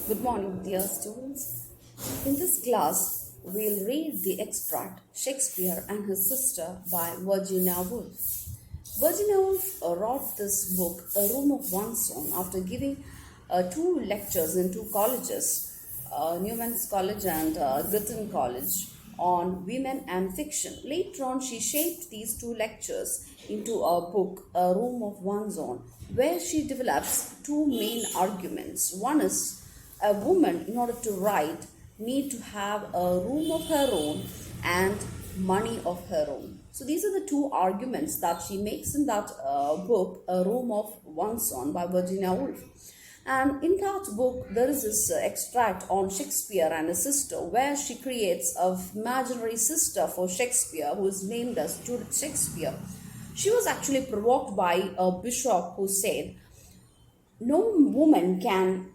Good morning, dear students. In this class, we'll read the extract Shakespeare and His Sister by Virginia Woolf. Virginia Woolf wrote this book, A Room of One's Own, after giving two lectures in two colleges, Newman's College and Girton College, on women and fiction. Later on, she shaped these two lectures into a book, A Room of One's Own, where she develops two main arguments. One is a woman, in order to write, need to have a room of her own and money of her own. So these are the two arguments that she makes in that book, A Room of One's Own by Virginia Woolf. And in that book, there is this extract on Shakespeare and his sister, where she creates an imaginary sister for Shakespeare, who is named as Judith Shakespeare. She was actually provoked by a bishop who said, no woman can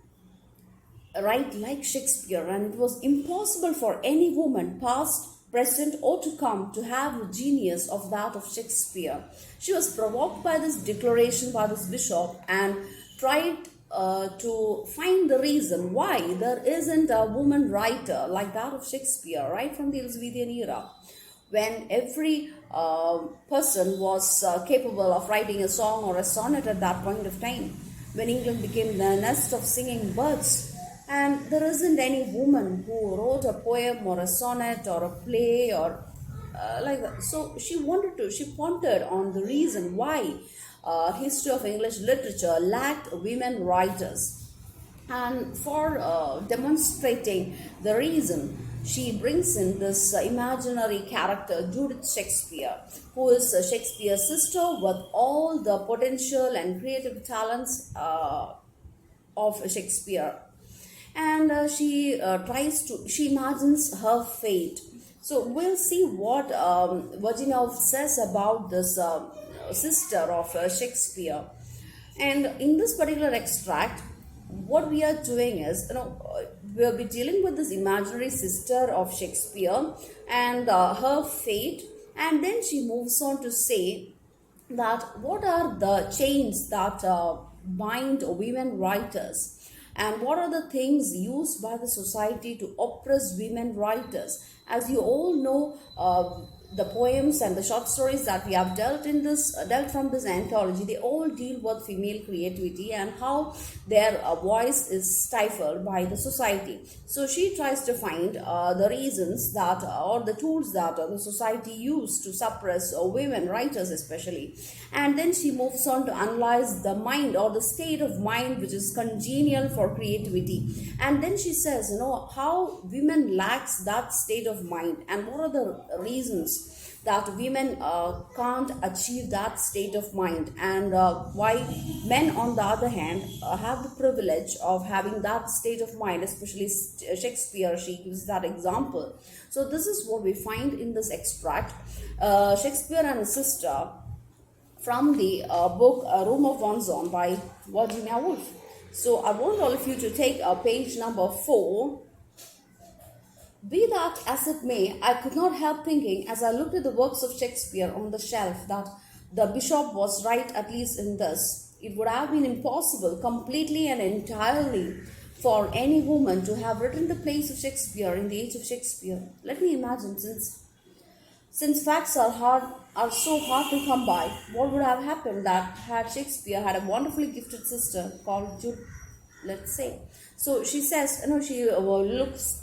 write like Shakespeare, and it was impossible for any woman, past, present, or to come, to have the genius of that of Shakespeare. She was provoked by this declaration by this bishop and tried to find the reason why there isn't a woman writer like that of Shakespeare right from the Elizabethan era, when every person was capable of writing a song or a sonnet at that point of time, when England became the nest of singing birds. And there isn't any woman who wrote a poem or a sonnet or a play or like that. So she pondered on the reason why history of English literature lacked women writers. And for demonstrating the reason, she brings in this imaginary character, Judith Shakespeare, who is Shakespeare's sister with all the potential and creative talents of Shakespeare. And she imagines her fate. So we'll see what Virginia Woolf says about this sister of Shakespeare. And in this particular extract, what we are doing is, we'll be dealing with this imaginary sister of Shakespeare and her fate. And then she moves on to say that what are the chains that bind women writers, and what are the things used by the society to oppress women writers. As you all know, the poems and the short stories that we have dealt from this anthology, they all deal with female creativity and how their voice is stifled by the society. So she tries to find the reasons that or the tools that the society used to suppress women writers especially. And then she moves on to analyze the mind, or the state of mind which is congenial for creativity. And then she says, how women lacks that state of mind, and what are the reasons that women can't achieve that state of mind, and why men, on the other hand, have the privilege of having that state of mind, especially Shakespeare. She gives that example. So this is what we find in this extract, Shakespeare and his sister, from the book A Room of One's Own by Virginia Woolf. So I want all of you to take page number 4. Be that as it may, I could not help thinking, as I looked at the works of Shakespeare on the shelf, that the bishop was right, at least in this. It would have been impossible, completely and entirely, for any woman to have written the plays of Shakespeare in the age of Shakespeare. Let me imagine, since facts are so hard to come by, what would have happened that had Shakespeare had a wonderfully gifted sister called Judith, let's say. So she says, she looks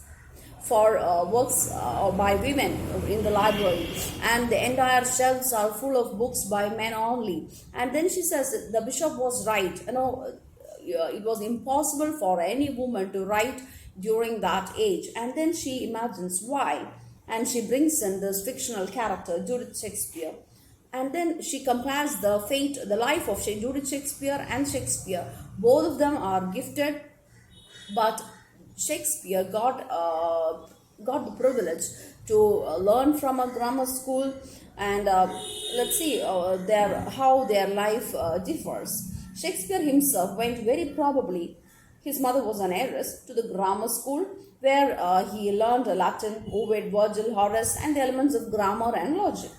for works by women in the library, and the entire shelves are full of books by men only. And then she says the bishop was right. It was impossible for any woman to write during that age. And then she imagines why, and she brings in this fictional character, Judith Shakespeare. And then she compares the life of Judith Shakespeare and Shakespeare. Both of them are gifted, but Shakespeare got the privilege to learn from a grammar school, and let's see how their life differs. Shakespeare himself went, very probably, his mother was an heiress, to the grammar school, where he learned Latin, Ovid, Virgil, Horace, and the elements of grammar and logic.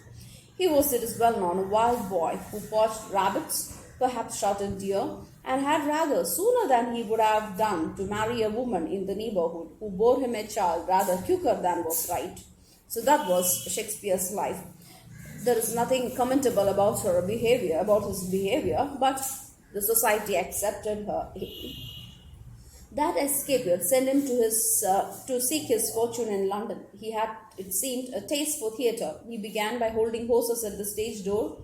He was, it is well known, a wild boy who poached rabbits, perhaps shot a deer, and had rather, sooner than he would have done, to marry a woman in the neighborhood who bore him a child rather quicker than was right. So that was Shakespeare's life. There is nothing commentable about her behavior, about his behavior, but the society accepted her. That escapade sent him to seek his fortune in London. He had, it seemed, a taste for theatre. He began by holding horses at the stage door.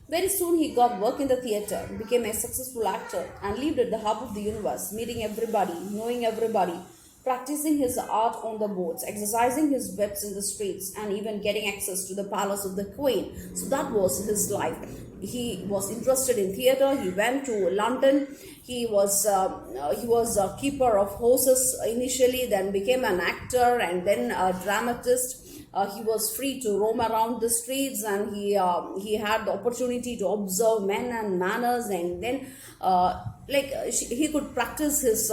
Very soon he got work in the theatre, became a successful actor, and lived at the hub of the universe, meeting everybody, knowing everybody, practicing his art on the boards, exercising his webs in the streets, and even getting access to the palace of the queen. So that was his life. He was interested in theatre. He went to London. He was a keeper of horses initially, then became an actor and then a dramatist. He was free to roam around the streets, and he had the opportunity to observe men and manners, and then he could practice his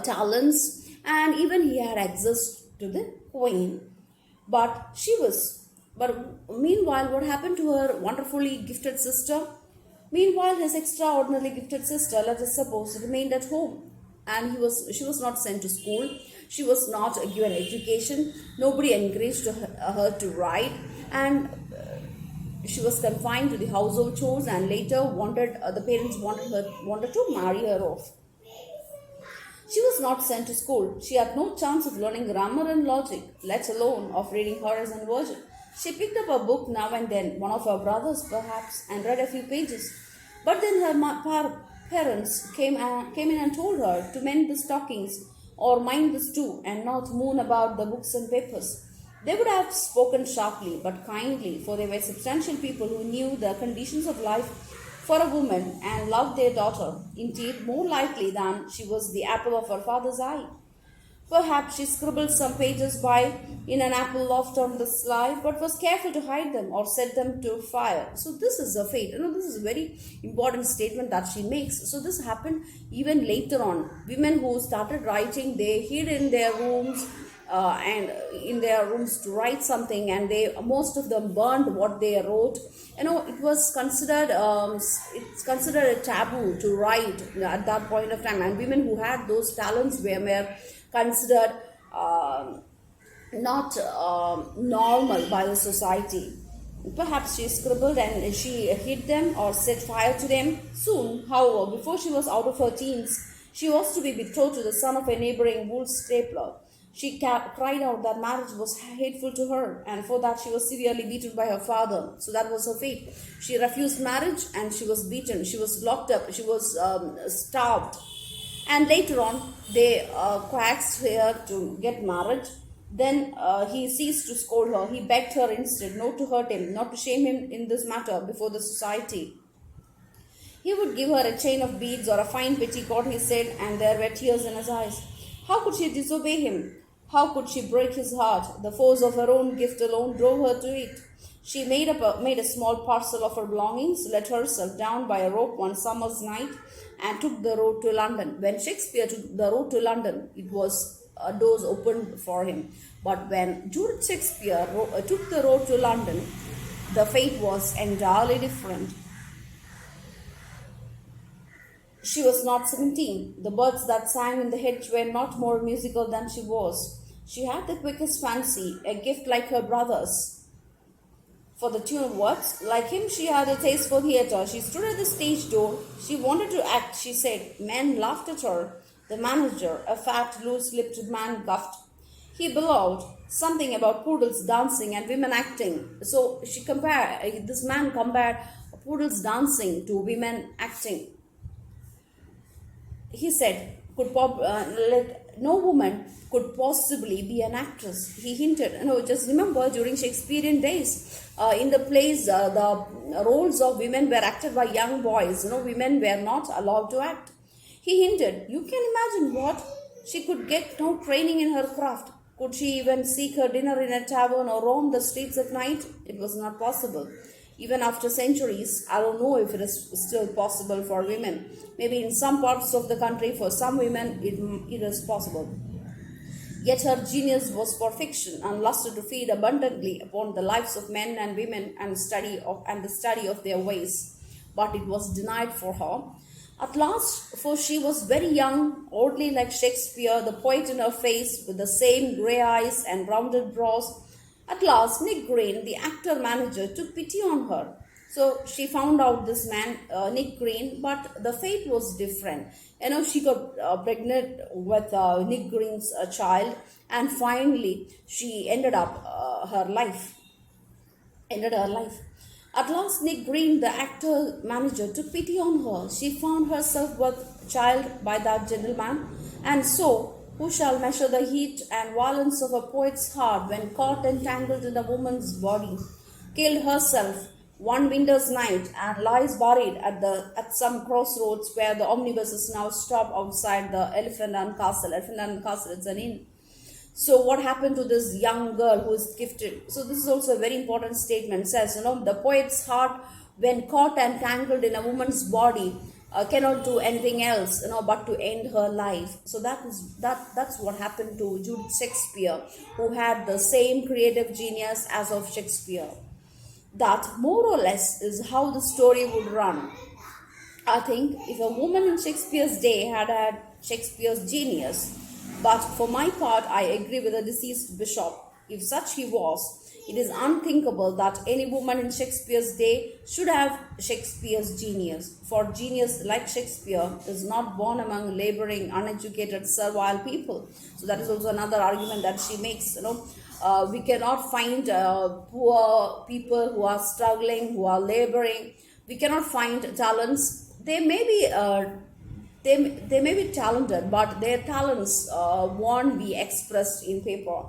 talents, and even he had access to the queen. But meanwhile, what happened to her wonderfully gifted sister? Meanwhile, his extraordinarily gifted sister, let us suppose, remained at home, and she was not sent to school. She was not given education. Nobody encouraged her to write, and she was confined to the household chores. And later, the parents wanted to marry her off. She was not sent to school. She had no chance of learning grammar and logic, let alone of reading Horace and Virgil. She picked up a book now and then, one of her brothers perhaps, and read a few pages. But then her parents came in and told her to mend the stockings or mind the stew and not moon about the books and papers. They would have spoken sharply but kindly, for they were substantial people who knew the conditions of life for a woman and loved their daughter, indeed more likely than she was the apple of her father's eye. Perhaps she scribbled some pages by in an apple loft on the sly, but was careful to hide them or set them to fire. So this is a fate. This is a very important statement that she makes. So this happened even later on. Women who started writing, they hid in their rooms and in their rooms to write something, and most of them burned what they wrote. It was considered it's considered a taboo to write at that point of time, and women who had those talents were considered not normal by the society. Perhaps she scribbled and she hid them or set fire to them. Soon, however, before she was out of her teens, she was to be betrothed to the son of a neighboring wool stapler. She cried out that marriage was hateful to her, and for that she was severely beaten by her father. So that was her fate. She refused marriage and she was beaten. She was locked up. She was starved. And later on, they coaxed her to get married. Then he ceased to scold her. He begged her instead not to hurt him, not to shame him in this matter before the society. He would give her a chain of beads or a fine petticoat, he said, and there were tears in his eyes. How could she disobey him? How could she break his heart? The force of her own gift alone drove her to it. She made a small parcel of her belongings, let herself down by a rope one summer's night, and took the road to London. When Shakespeare took the road to London, it was doors opened for him. But when Judith Shakespeare took the road to London, the fate was entirely different. She was not 17. The birds that sang in the hedge were not more musical than she was. She had the quickest fancy, a gift like her brother's for the tune of words. Like him, she had a taste for theatre. She stood at the stage door. She wanted to act, she said. Men laughed at her. The manager, a fat, loose-lipped man, guffed. He bellowed something about poodles dancing and women acting. So this man compared poodles dancing to women acting. He said, no woman could possibly be an actress. He hinted, just remember during Shakespearean days, in the plays, the roles of women were acted by young boys. Women were not allowed to act. He hinted, you can imagine what? She could get no training in her craft. Could she even seek her dinner in a tavern or roam the streets at night? It was not possible. Even after centuries, I don't know if it is still possible for women. Maybe in some parts of the country, for some women, it is possible. Yet her genius was for fiction and lusted to feed abundantly upon the lives of men and women and the study of their ways. But it was denied for her. At last, for she was very young, oddly like Shakespeare, the poet in her face, with the same grey eyes and rounded brows. At last, Nick Green, the actor manager, took pity on her. So she found out this man, Nick Green, but the fate was different. She got pregnant with Nick Green's child, and finally she ended her life. At last, Nick Green, the actor manager, took pity on her. She found herself with child by that gentleman, and so who shall measure the heat and violence of a poet's heart when caught entangled in a woman's body? Killed herself one winter's night and lies buried at some crossroads where the omnibuses now stop outside the Elephant and Castle. Elephant and Castle, it's an inn. So what happened to this young girl who is gifted? So this is also a very important statement. It says, the poet's heart, when caught and tangled in a woman's body, cannot do anything else, but to end her life. So that's what happened to Judith Shakespeare, who had the same creative genius as of Shakespeare. That more or less is how the story would run. I think if a woman in Shakespeare's day had Shakespeare's genius, but for my part, I agree with the deceased bishop. If such he was, it is unthinkable that any woman in Shakespeare's day should have Shakespeare's genius. For genius, like Shakespeare, is not born among laboring, uneducated, servile people. So that is also another argument that she makes. We cannot find poor people who are struggling, who are laboring. We cannot find talents. They may be they may be talented, but their talents won't be expressed in paper.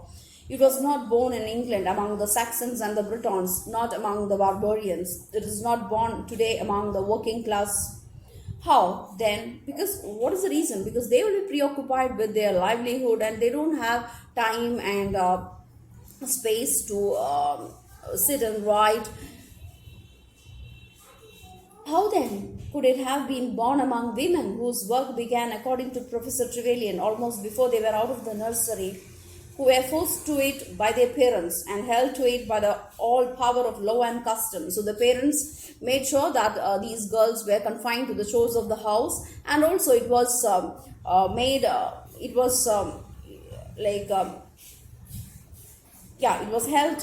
It was not born in England among the Saxons and the Britons, not among the barbarians. It is not born today among the working class. How then? Because what is the reason? Because they will be preoccupied with their livelihood and they don't have time and space to sit and write. How then could it have been born among women whose work began, according to Professor Trevelyan, almost before they were out of the nursery, who were forced to it by their parents and held to it by the all power of law and custom? So the parents made sure that these girls were confined to the chores of the house, and also it was it was held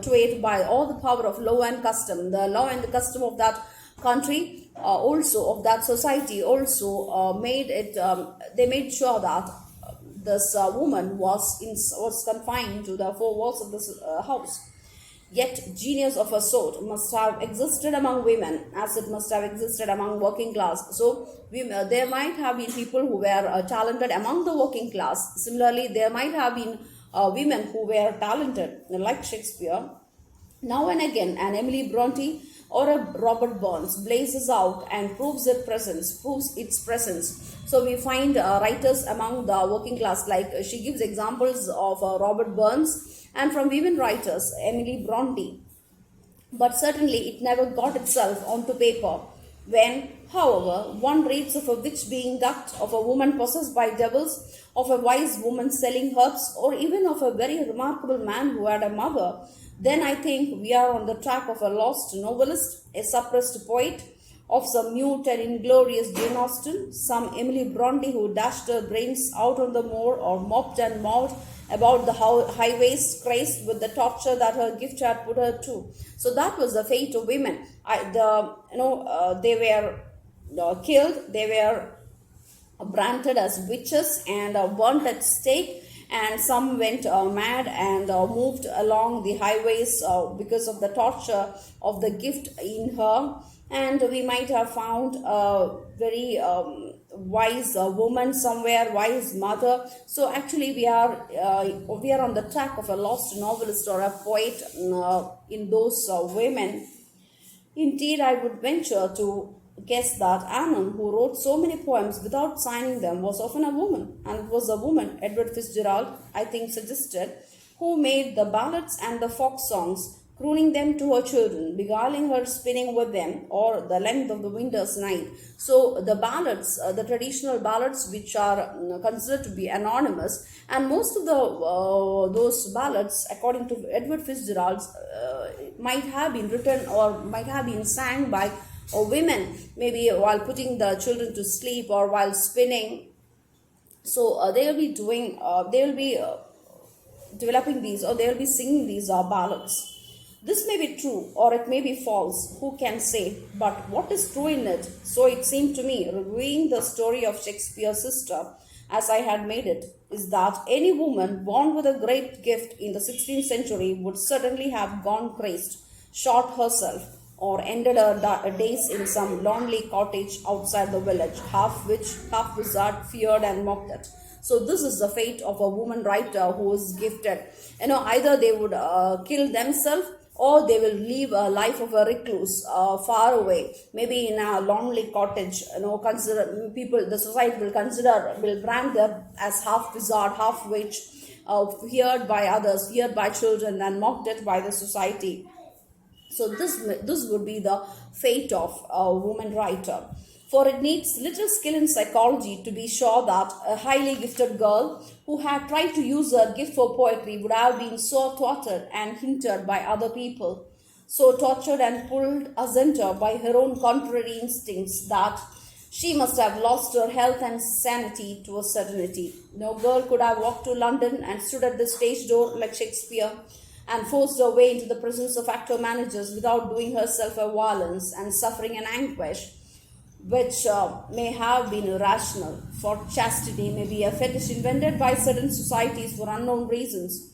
to it by all the power of law and custom. The law and the custom of that country, also of that society, also they made sure that this woman was confined to the four walls of this house. Yet genius of a sort must have existed among women, as it must have existed among working class. So there might have been people who were talented among the working class. Similarly, there might have been women who were talented, like Shakespeare. Now and again, an Emily Bronte or a Robert Burns blazes out and proves its presence. So we find writers among the working class, like she gives examples of Robert Burns, and from women writers, Emily Bronte. But certainly it never got itself onto paper. When, however, one reads of a witch being ducked, of a woman possessed by devils, of a wise woman selling herbs, or even of a very remarkable man who had a mother, then I think we are on the track of a lost novelist, a suppressed poet, of some mute and inglorious Jane Austen, some Emily Bronte who dashed her brains out on the moor or mopped and mowed about the highways, crazed with the torture that her gift had put her to. So that was the fate of women. They were killed, they were branded as witches and burnt at stake, and some went mad and moved along the highways because of the torture of the gift in her. And we might have found a very wise woman somewhere, wise mother. So actually we are on the track of a lost novelist or a poet in those women. Indeed, I would venture to guess that Anne, who wrote so many poems without signing them, was often a woman. And it was a woman, Edward Fitzgerald, I think, suggested, who made the ballads and the folk songs, crooning them to her children, beguiling her spinning with them, or the length of the winter's night. So the ballads, the traditional ballads, which are considered to be anonymous, and most of those ballads, according to Edward Fitzgerald, might have been written or might have been sang by or women maybe while putting the children to sleep or while spinning. So they will be doing, they will be developing these, or they will be singing these ballads. This may be true or it may be false, who can say? But what is true in it? So it seemed to me, reviewing the story of Shakespeare's sister as I had made it, is that any woman born with a great gift in the 16th century would certainly have gone crazed, shot herself, or ended her days in some lonely cottage outside the village, half witch, half wizard, feared and mocked at. So this is the fate of a woman writer who is gifted. Either they would kill themselves, or they will live a life of a recluse, far away, maybe in a lonely cottage. Consider people, the society will brand them as half wizard, half witch, feared by others, feared by children, and mocked at by the society. So this would be the fate of a woman writer. For it needs little skill in psychology to be sure that a highly gifted girl who had tried to use her gift for poetry would have been so thwarted and hindered by other people, so tortured and pulled asunder by her own contrary instincts, that she must have lost her health and sanity to a certainty. No girl could have walked to London and stood at the stage door like Shakespeare and forced her way into the presence of actor managers without doing herself a violence and suffering an anguish which may have been irrational. For chastity may be a fetish invented by certain societies for unknown reasons,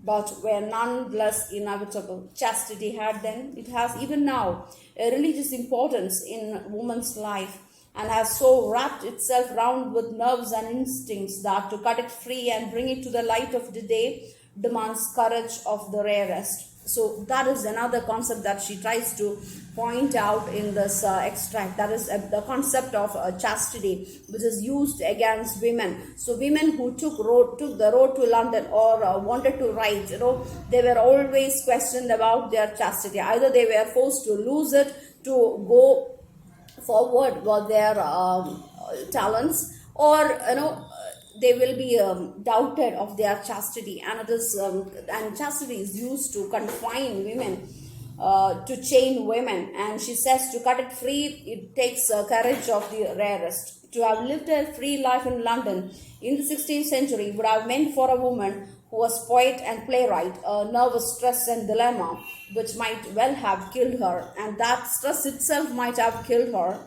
but were nonetheless inevitable. Chastity had then, it has even now, a religious importance in woman's life, and has so wrapped itself round with nerves and instincts that to cut it free and bring it to the light of the day demands courage of the rarest. So that is another concept that she tries to point out in this extract. That is the concept of chastity, which is used against women. So women who took the road to London, or wanted to write, they were always questioned about their chastity. Either they were forced to lose it to go forward with their talents, or they will be doubted of their chastity, and it is and chastity is used to confine women, to chain women. And she says to cut it free, it takes courage of the rarest. To have lived a free life in London in the 16th century would have meant for a woman who was poet and playwright a nervous stress and dilemma which might well have killed her, and that stress itself might have killed her.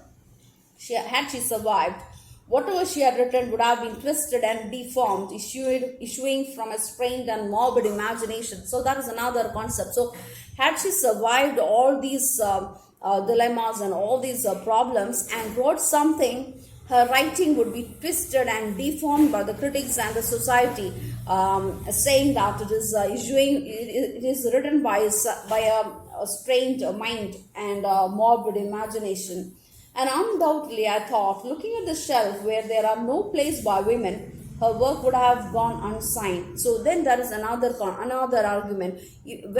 Had she survived, whatever she had written would have been twisted and deformed, issuing from a strained and morbid imagination. So that is another concept. So had she survived all these dilemmas and all these problems and wrote something, her writing would be twisted and deformed by the critics and the society, saying that it is written by a strained mind and a morbid imagination. And undoubtedly, I thought, looking at the shelf where there are no plays by women, her work would have gone unsigned. So then there is another argument. If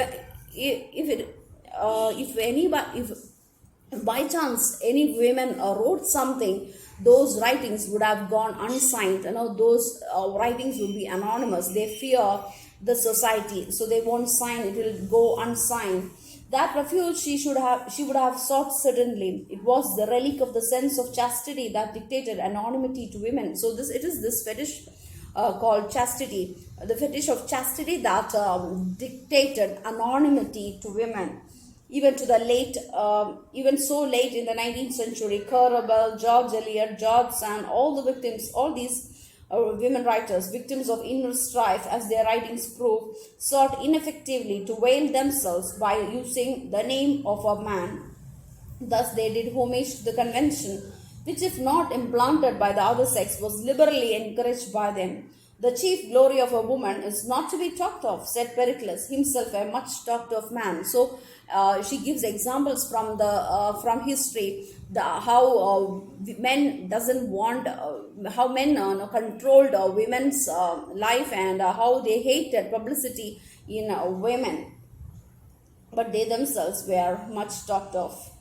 by chance any women wrote something, those writings would have gone unsigned. Those writings will be anonymous. They fear the society, so they won't sign. It will go unsigned. That refuge she would have sought certainly. It was the relic of the sense of chastity that dictated anonymity to women. So it is this fetish called chastity, the fetish of chastity that dictated anonymity to women. Even so late in the 19th century, Clara Bell, George Eliot, George Sand, all these women writers, victims of inner strife, as their writings prove, sought ineffectively to veil themselves by using the name of a man. Thus they did homage to the convention, which, if not implanted by the other sex, was liberally encouraged by them. The chief glory of a woman is not to be talked of, said Pericles, himself a much talked of man. So she gives examples from history, how men controlled women's life, and how they hated publicity in women, but they themselves were much talked of.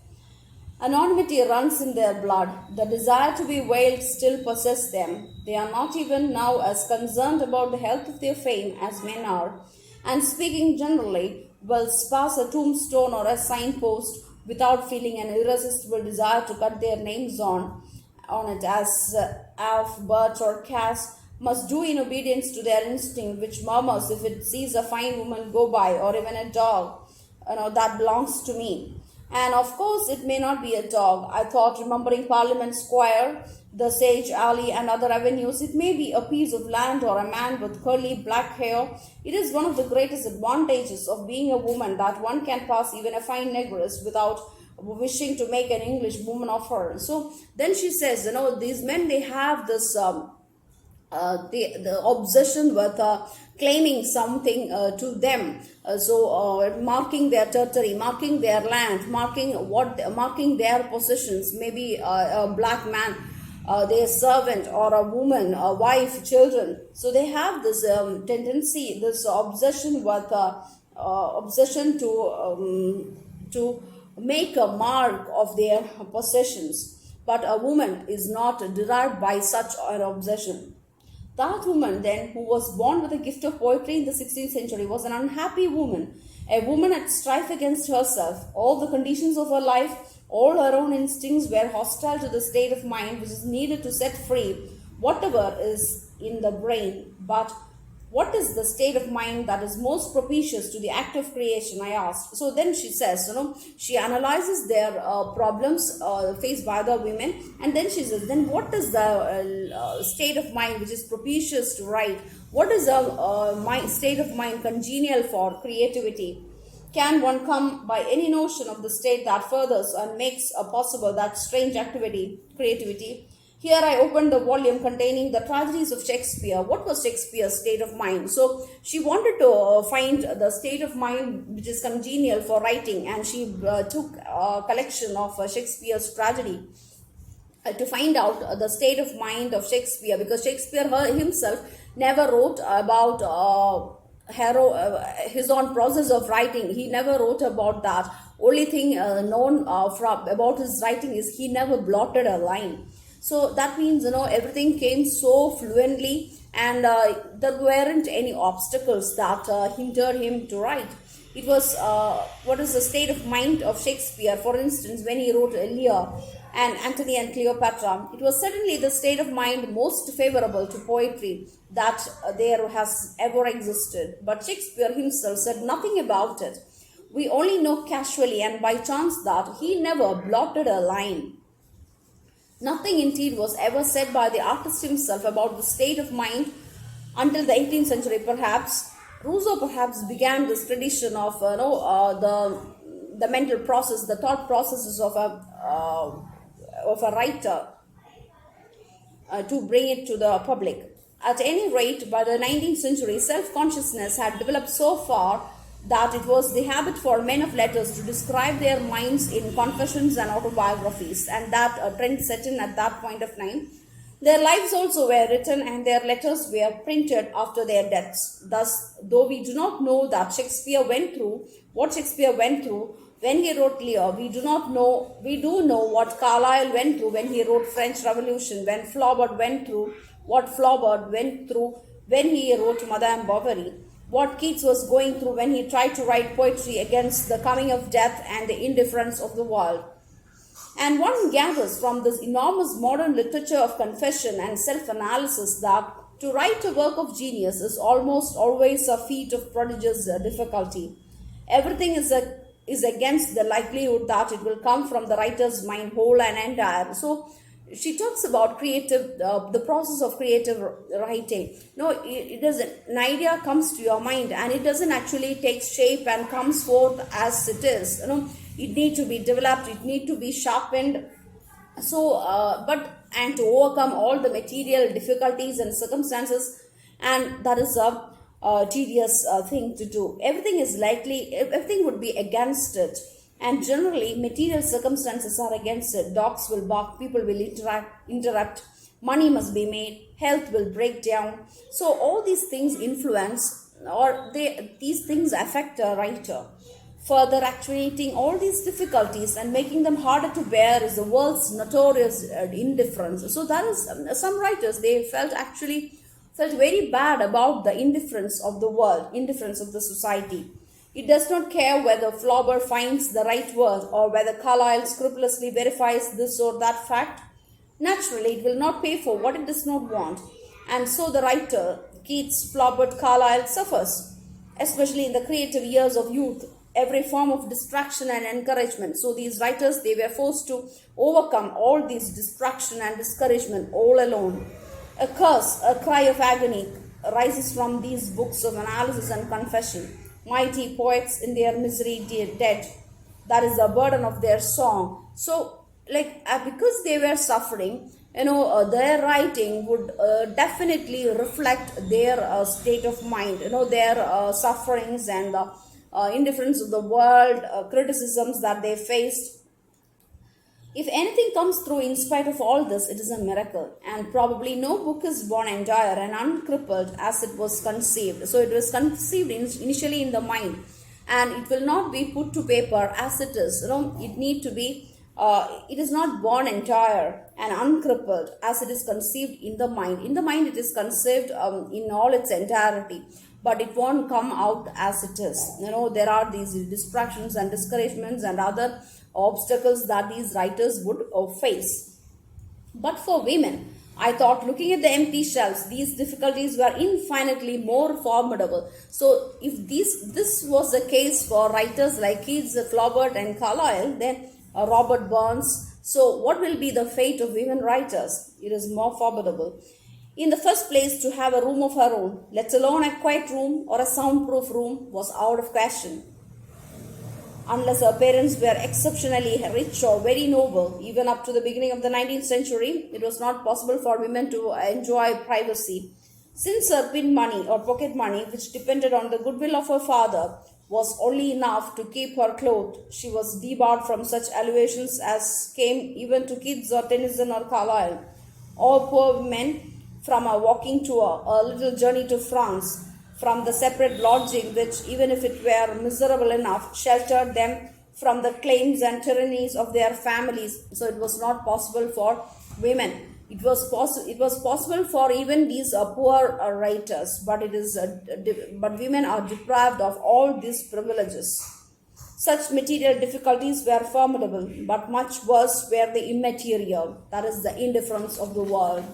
Anonymity runs in their blood. The desire to be veiled still possesses them. They are not even now as concerned about the health of their fame as men are, and speaking generally, will pass a tombstone or a signpost without feeling an irresistible desire to cut their names on it, as Alf, Bert, or Cass must do in obedience to their instinct, which murmurs if it sees a fine woman go by, or even a dog, that belongs to me. And of course, it may not be a dog. I thought, remembering Parliament Square, the Sage Alley, and other avenues, it may be a piece of land or a man with curly black hair. It is one of the greatest advantages of being a woman that one can pass even a fine negress without wishing to make an English woman of her. So then she says, these men, they have this. The obsession with claiming something to them, marking their territory, marking their land, marking their possessions, maybe a black man, their servant, or a woman, a wife, children. So they have this tendency, this obsession with obsession to make a mark of their possessions. But a woman is not derived by such an obsession. That woman, then, who was born with a gift of poetry in the 16th century, was an unhappy woman, a woman at strife against herself. All the conditions of her life, all her own instincts were hostile to the state of mind which is needed to set free whatever is in the brain. But what is the state of mind that is most propitious to the act of creation, I asked. So then she says, she analyzes their problems faced by the women, and then she says, then what is the state of mind which is propitious to write? What is a state of mind congenial for creativity? Can one come by any notion of the state that furthers and makes possible that strange activity, creativity? Here I opened the volume containing the tragedies of Shakespeare. What was Shakespeare's state of mind? So she wanted to find the state of mind which is congenial for writing, and she took a collection of Shakespeare's tragedy to find out the state of mind of Shakespeare, because Shakespeare himself never wrote about his own process of writing. He never wrote about that. Only thing known about his writing is he never blotted a line. So that means, everything came so fluently, and there weren't any obstacles that hindered him to write. It was, what is the state of mind of Shakespeare, for instance, when he wrote Lear and Antony and Cleopatra? It was certainly the state of mind most favorable to poetry that there has ever existed. But Shakespeare himself said nothing about it. We only know casually and by chance that he never blotted a line. Nothing indeed was ever said by the artist himself about the state of mind until the 18th century, perhaps. Rousseau perhaps began this tradition of the mental process, the thought processes of a writer to bring it to the public. At any rate, by the 19th century, self-consciousness had developed so far that it was the habit for men of letters to describe their minds in confessions and autobiographies, and that trend set in at that point of time. Their lives also were written, and their letters were printed after their deaths. Thus, though we do not know that Shakespeare went through what Shakespeare went through when he wrote Lear, we do know what Carlyle went through when he wrote French Revolution, when Flaubert went through what Flaubert went through when he wrote Madame Bovary, what Keats was going through when he tried to write poetry against the coming of death and the indifference of the world. And one gathers from this enormous modern literature of confession and self-analysis that to write a work of genius is almost always a feat of prodigious difficulty. Everything is against the likelihood that it will come from the writer's mind whole and entire. So she talks about the process of creative writing. No, it doesn't. An idea comes to your mind, and it doesn't actually take shape and comes forth as it is. It needs to be developed. It needs to be sharpened. So, and to overcome all the material difficulties and circumstances, and that is a tedious thing to do. Everything would be against it. And generally, material circumstances are against it. Dogs will bark, people will interrupt, money must be made, health will break down. So all these things influence, these things affect a writer. Further actuating all these difficulties and making them harder to bear is the world's notorious indifference. So that is, some writers, they felt very bad about the indifference of the world, indifference of the society. It does not care whether Flaubert finds the right word or whether Carlyle scrupulously verifies this or that fact. Naturally, it will not pay for what it does not want, and so the writer, Keats, Flaubert, Carlyle, suffers, especially in the creative years of youth, every form of distraction and encouragement. So these writers, they were forced to overcome all these distraction and discouragement all alone. A curse, a cry of agony rises from these books of analysis and confession. Mighty poets in their misery dead. That is the burden of their song. So, because they were suffering, their writing would definitely reflect their state of mind, their sufferings and indifference of the world, criticisms that they faced. If anything comes through in spite of all this, it is a miracle. And probably no book is born entire and uncrippled as it was conceived. So it was conceived initially in the mind, and it will not be put to paper as it is. It need to be. It is not born entire and uncrippled as it is conceived in the mind. In the mind, it is conceived in all its entirety, but it won't come out as it is. There are these distractions and discouragements and other obstacles that these writers would face. But for women, I thought, looking at the empty shelves, these difficulties were infinitely more formidable. So if this was the case for writers like Keats, Flaubert and Carlyle, then Robert Burns, so what will be the fate of women writers? It is more formidable. In the first place, to have a room of her own, let alone a quiet room or a soundproof room, was out of question. Unless her parents were exceptionally rich or very noble, even up to the beginning of the 19th century, it was not possible for women to enjoy privacy. Since her pin money or pocket money, which depended on the goodwill of her father, was only enough to keep her clothed, she was debarred from such elevations as came even to Keats or Tennyson or Carlyle. All poor women, from a walking tour, a little journey to France, from the separate lodging which, even if it were miserable enough, sheltered them from the claims and tyrannies of their families. So it was not possible for women. It was possible for even these poor writers, but but women are deprived of all these privileges. Such material difficulties were formidable, but much worse were the immaterial, that is, the indifference of the world.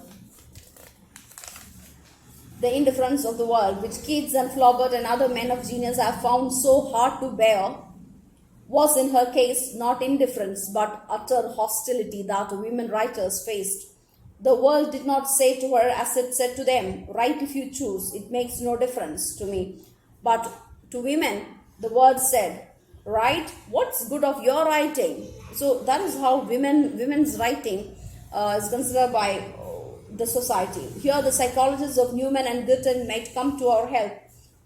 The indifference of the world, which Keats and Flaubert and other men of genius have found so hard to bear, was in her case not indifference but utter hostility that women writers faced. The world did not say to her as it said to them, "Write if you choose, it makes no difference to me." But to women, the word said, "Write, what's good of your writing?" So that is how women's writing is considered by the society. Here the psychologists of Newman and Girton might come to our help.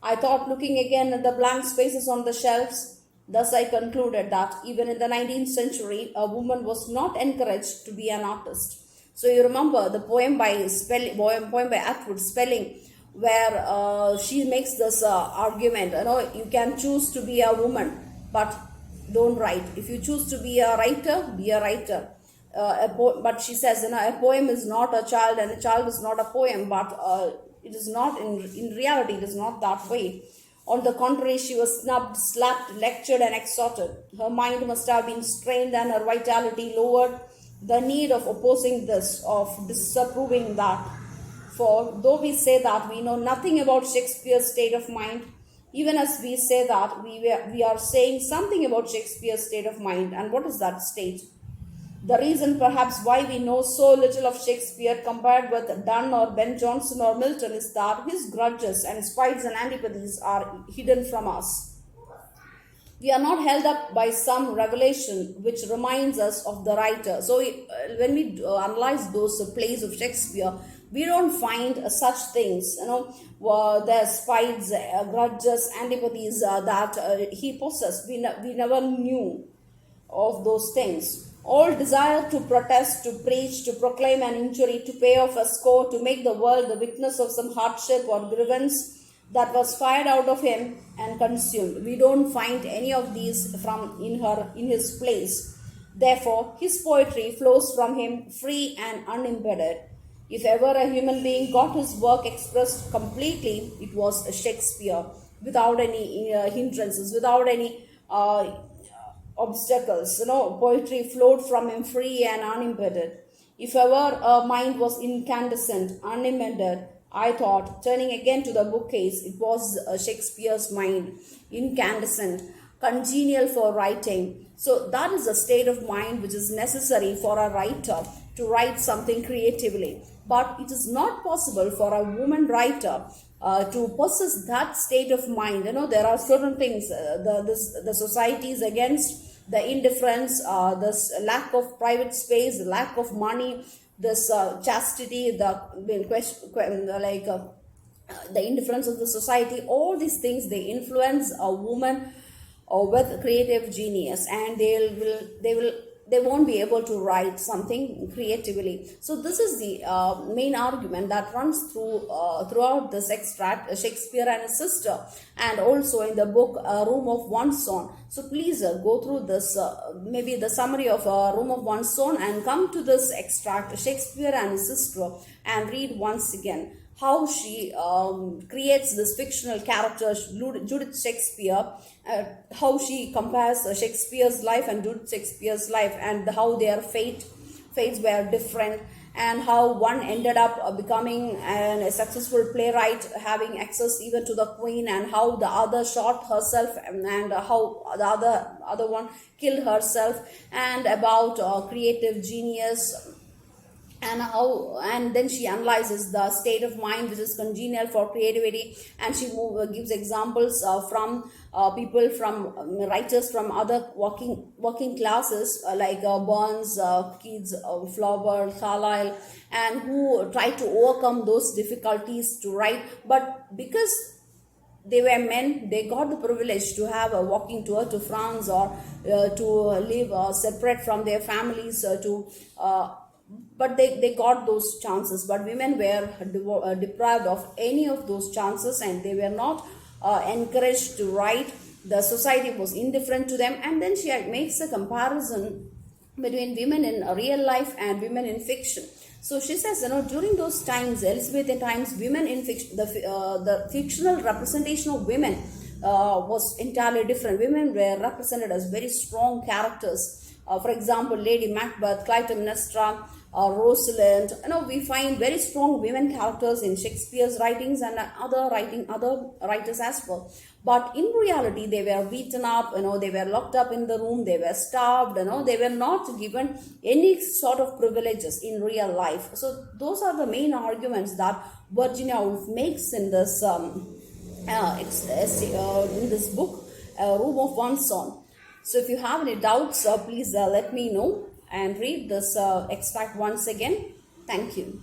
I thought, looking again at the blank spaces on the shelves, thus I concluded that even in the 19th century, a woman was not encouraged to be an artist. So you remember the poem by Atwood, Spelling, where she makes this argument, you can choose to be a woman, but don't write. If you choose to be a writer, be a writer. But she says, a poem is not a child and a child is not a poem, but it is not, in reality, it is not that way. On the contrary, she was snubbed, slapped, lectured and exhorted. Her mind must have been strained and her vitality lowered. The need of opposing this, of disapproving that. For though we say that we know nothing about Shakespeare's state of mind, even as we say that, we are saying something about Shakespeare's state of mind. And what is that state? The reason perhaps why we know so little of Shakespeare compared with Donne or Ben Jonson or Milton is that his grudges and spites and antipathies are hidden from us. We are not held up by some revelation which reminds us of the writer. So when we analyze those plays of Shakespeare, we don't find such things, the spites, grudges, antipathies that he possessed. We never knew of those things. All desire to protest, to preach, to proclaim an injury, to pay off a score, to make the world the witness of some hardship or grievance that was fired out of him and consumed. We don't find any of these in his place. Therefore, his poetry flows from him free and unimpeded. If ever a human being got his work expressed completely, it was Shakespeare. without any hindrances, without any obstacles. Poetry flowed from him free and unimpeded. If ever a mind was incandescent, unimpeded, I thought, turning again to the bookcase, it was Shakespeare's mind, incandescent, congenial for writing. So that is a state of mind which is necessary for a writer to write something creatively. But it is not possible for a woman writer to possess that state of mind. There are certain things the society is against: the indifference, this lack of private space, the lack of money, this chastity, the question, the indifference of the society. All these things, they influence a woman with creative genius, and they won't be able to write something creatively. So this is the main argument that runs throughout this extract, Shakespeare and his sister, and also in the book Room of One's Own. So please go through this, maybe the summary of Room of One's Own, and come to this extract, Shakespeare and his sister, and read once again how she creates this fictional character, Judith Shakespeare, how she compares Shakespeare's life and Judith Shakespeare's life, and how their fates were different, and how one ended up becoming a successful playwright, having access even to the queen, and how the other shot herself, and how the other one killed herself, and about creative genius, and then she analyzes the state of mind which is congenial for creativity, and she gives examples from people, from writers from other working classes, like Burns, Keats, Flaubert, Carlyle, and who tried to overcome those difficulties to write. But because they were men, they got the privilege to have a walking tour to France, or to live separate from their families, but they got those chances. But women were deprived of any of those chances, and they were not encouraged to write. The society was indifferent to them. And then she makes a comparison between women in real life and women in fiction. So she says, during those times, Elizabethan times, women in fiction, the fictional representation of women was entirely different. Women were represented as very strong characters. For example, Lady Macbeth, Clytemnestra, Rosalind. We find very strong women characters in Shakespeare's writings, and other writers as well. But in reality, they were beaten up. They were locked up in the room. They were starved. They were not given any sort of privileges in real life. So those are the main arguments that Virginia Woolf makes in this book, Room of One's Own. So if you have any doubts, please let me know, and read this extract once again. Thank you.